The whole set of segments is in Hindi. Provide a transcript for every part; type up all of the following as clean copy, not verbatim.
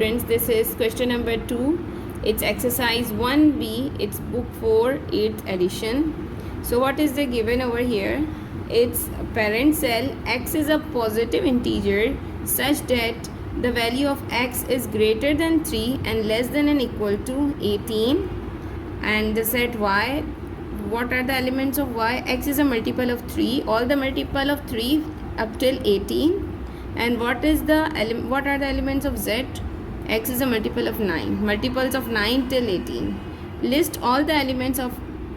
students, this is question number 2. It's exercise 1B. It's book 4, 8th edition. So what is the given over here? It's a parent cell. X is a positive integer such that the value of x is greater than 3 and less than and equal to 18. And the set y, what are the elements of y? X is a multiple of 3. All the multiple of 3 up till 18. And what are the elements of z? X is a multiple of 9. Multiples of 9 till 18. List all the elements of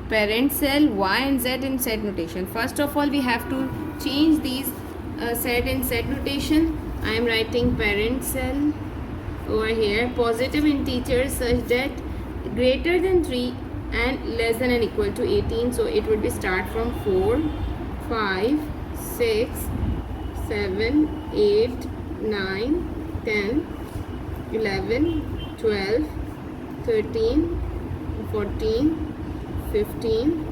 parent cell y and z in set notation. First of all, we have to change these set in set notation. I am writing parent cell over here. Positive integers such that greater than 3 and less than and equal to 18. So it would be start from 4, 5, 6, 7, 8, 9, 10, 11, 12, 13, 14, 15,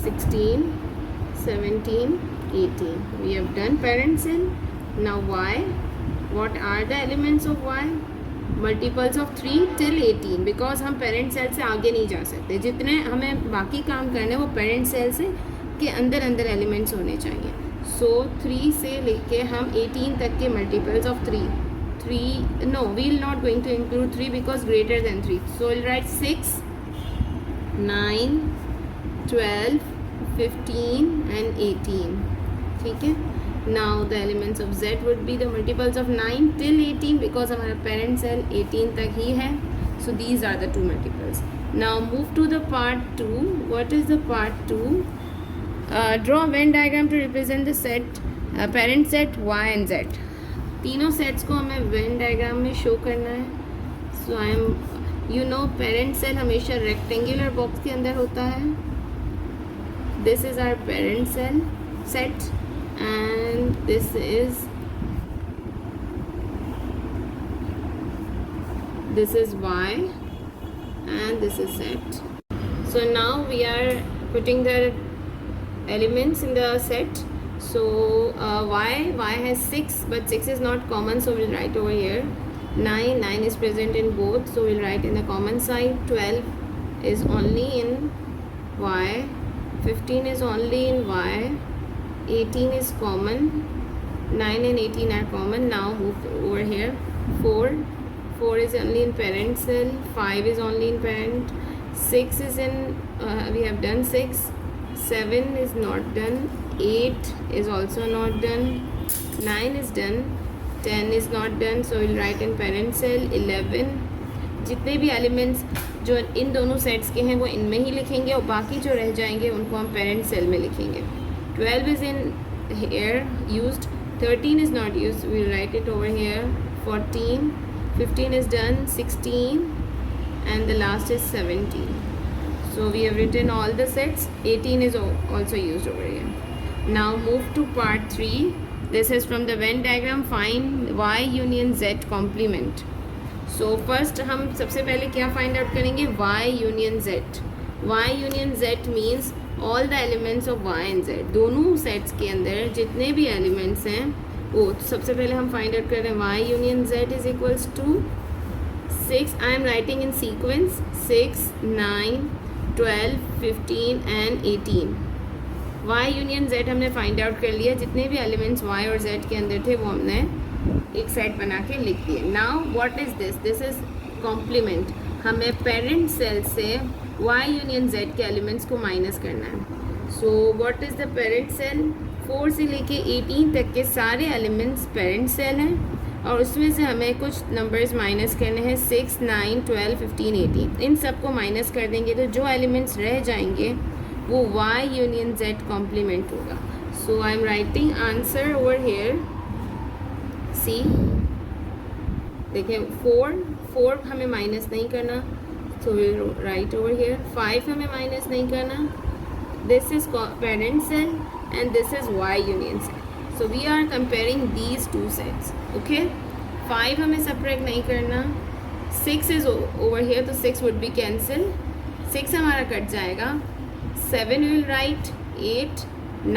16, 17, 18. We have done parent cell. Now y. What are the elements of y? Multiples of 3 till 18. Because हम parent cell से आगे नहीं जा सकते. जितने हमें बाकी काम करने वो parent cell से के अंदर elements होने चाहिए. So 3 से लेके हम 18 तक के multiples of 3. No, we will not going to include 3 because greater than 3. So we'll write 6, 9, 12, 15 and 18. ठीक है. Now the elements of z would be the multiples of 9 till 18 because हमारा parent cell 18 तक ही है. So these are the two multiples. Now move to the part 2. What is the part 2? Draw a Venn diagram to represent the set parent set y and z. तीनों सेट्स को हमें वेन डायग्राम में शो करना है. So I am parent cell हमेशा रेक्टेंगुलर बॉक्स के अंदर होता है. This is our parent cell set and this is y and this is z. So now we are putting the elements in the set. So y has 6 but 6 is not common, so we'll write over here. 9 is present in both, so we'll write in the common side. 12 is only in y. 15 is only in y. 18 is common. 9 and 18 are common. Now move over here. 4 is only in parent cell. 5 is only in parent. 6 is in we have done 6. 7 is not done. 8 is also not done. 9 is done. 10 is not done, so we'll write in parent cell. 11. जितने भी एलिमेंट्स जो इन दोनों सेट्स के हैं वो इनमें ही लिखेंगे और बाकी जो रह जाएंगे उनको हम पेरेंट सेल में लिखेंगे. 12 is in here used. 13 is not used, we'll write it over here. 14. 15 is done. 16 and the last is 17. So we have written all the sets. 18 is also used over here. Now move to part 3. This is from the Venn diagram. Find y union z complement. So first हम सबसे पहले क्या find out करेंगे? y union z. y union z means all the elements of y and z. दोनों sets के अंदर जितने भी elements हैं वो सबसे पहले हम find out कर रहे हैं. y union z is equals to 6. I am writing in sequence. 6, 9, 12, 15 and 18. y union z हमने फाइंड आउट कर लिया. जितने भी एलिमेंट्स y और z के अंदर थे वो हमने एक सेट बना के लिख दिए. Now what is this? This is complement. हमें पेरेंट सेल से y यूनियन z के एलिमेंट्स को माइनस करना है. So what is the parent cell? 4 से लेके 18 तक के सारे एलिमेंट्स पेरेंट सेल हैं और उसमें से हमें कुछ नंबर्स माइनस करने हैं. 6, 9, 12, 15, 18. इन सब को माइनस कर देंगे तो जो एलिमेंट्स रह जाएंगे वो y यूनियन z कॉम्प्लीमेंट होगा. So I am writing answer over here. See देखिए 4 हमें माइनस नहीं करना, so we write over here. 5 हमें माइनस नहीं करना. This is parent cell and this is y union cell. So we are comparing these two sets. Okay. 5 हमें सेपरेट नहीं करना. 6 इज ओवर हेयर तो 6 वुड बी कैंसिल. 6 हमारा कट जाएगा. 7 we will write. 8,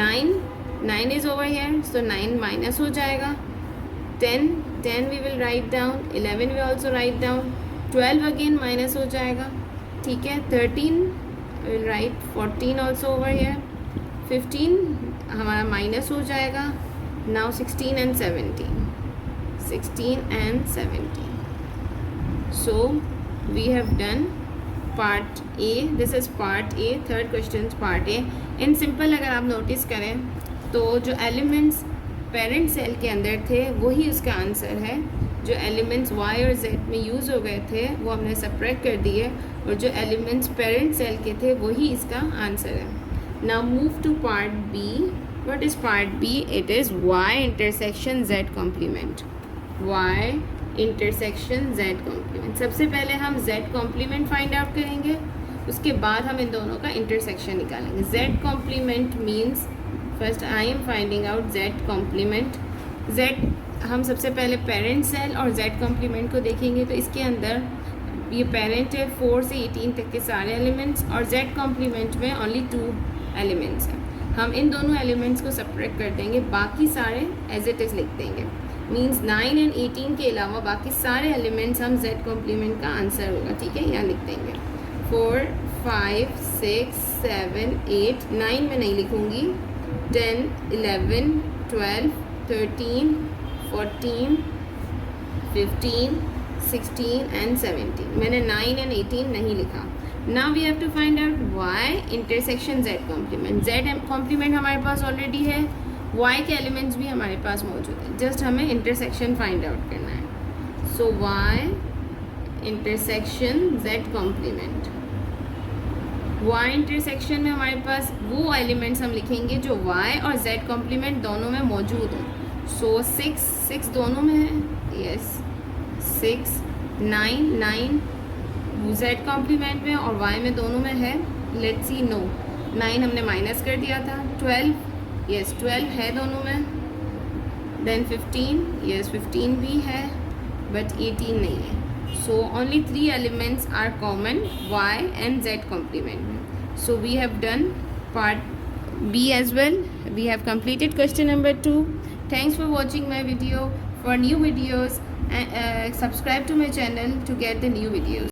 9 is over here, so 9 minus हो जाएगा. 10 10 we will write down, 11 we also write down, 12 again minus हो जाएगा, ठीक है. 13 we will write 14 also over here, 15 हमारा माइनस हो जाएगा. Now 16 and 17, 16 and 17. So we have done part A. This is part A. Third question is part A. In simple अगर आप नोटिस करें तो जो एलिमेंट्स पेरेंट सेल के अंदर थे वही उसका आंसर है. जो एलिमेंट्स Y और Z में यूज़ हो गए थे वो हमने सब्ट्रैक्ट कर दिए, और जो एलिमेंट्स पेरेंट सेल के थे वही इसका आंसर है. Now move to part B. What is part B? It is Y intersection Z complement. Y intersection Z complement. सबसे पहले हम Z कॉम्प्लीमेंट फाइंड आउट करेंगे, उसके बाद हम इन दोनों का इंटरसेक्शन निकालेंगे. Z complement means first I am finding out Z complement. Z हम सबसे पहले पेरेंट सेल और Z कॉम्प्लीमेंट को देखेंगे. तो इसके अंदर ये पेरेंट है 4 से 18 तक के सारे एलिमेंट्स, और Z कॉम्प्लीमेंट में ओनली 2 एलिमेंट्स हैं. हम इन दोनों एलिमेंट्स को सब्ट्रैक्ट कर देंगे, बाकी सारे एज इट इज़ लिख देंगे. मीन्स 9 एंड 18 के अलावा बाकी सारे एलिमेंट्स हम Z कॉम्प्लीमेंट का आंसर होगा, ठीक है. यहाँ लिख देंगे 4, 5, 6, 7, 8, 9 में नहीं लिखूँगी, 10, 11, 12, 13, 14, 15, 16 एंड 17. मैंने 9 एंड 18 नहीं लिखा. Now we have to find out Y intersection Z complement. Z complement हमारे पास ऑलरेडी है, Y के एलिमेंट्स भी हमारे पास मौजूद हैं, जस्ट हमें इंटरसेक्शन फाइंड आउट करना है. So Y intersection Z complement. Y intersection में हमारे पास वो एलिमेंट्स हम लिखेंगे जो Y और Z कॉम्प्लीमेंट दोनों में मौजूद हों. सो 6 दोनों में है, यस 6, 9 Z कॉम्प्लीमेंट में और Y में दोनों में है. लेट्स सी, नो 9 हमने माइनस कर दिया था. 12, यस 12 है दोनों में. देन 15, यस 15 भी है, बट 18 नहीं है. So only 3 elements are common, Y and Z complement. So we have done part B as well. We have completed question number 2. Thanks for watching my video. For new videos, subscribe to my channel to get the new videos.